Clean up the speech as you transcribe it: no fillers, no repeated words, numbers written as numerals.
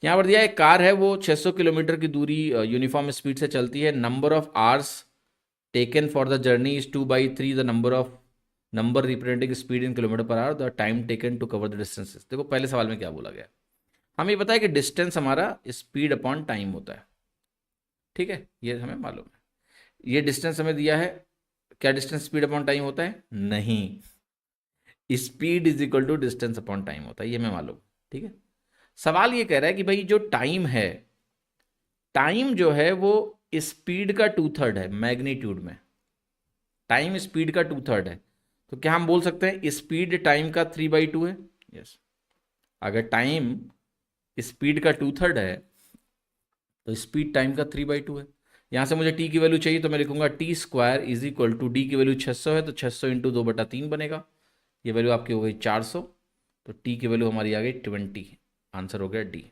यहाँ पर दिया एक कार है, वो 600 किलोमीटर की दूरी यूनिफॉर्म स्पीड से चलती है। Number of hours taken for the journey is 2/3 the number representing speed in kilometre per hour, the time taken to cover the distances. देखो पहले सवाल में क्या बोला गया, हमें पता है कि डिस्टेंस हमारा स्पीड अपॉन टाइम होता है, ठीक है, ये हमें मालूम है। ये डिस्टेंस हमें दिया है, क्या डिस्टेंस स्पीड अपॉन टाइम होता है? नहीं, speed is equal to distance upon time होता है, ये हमें मालूम, ठीक है। सवाल ये कह रहा है कि भाई जो टाइम है, टाइम जो है वो स्पीड का 2/3 है मैग्नीट्यूड में। टाइम स्पीड का 2/3 है, तो क्या हम बोल सकते हैं स्पीड टाइम का 3/2 है? यस। अगर टाइम स्पीड का 2/3 है तो स्पीड टाइम का 3/2 है। यहां से मुझे टी की वैल्यू चाहिए, तो मैं लिखूंगा t² is equal to d की वैल्यू 600 है, तो 600 इंटू 2/3 बनेगा। ये वैल्यू आपकी हो गई 400, तो टी की वैल्यू हमारी आ गई 20। आंसर हो गया डी।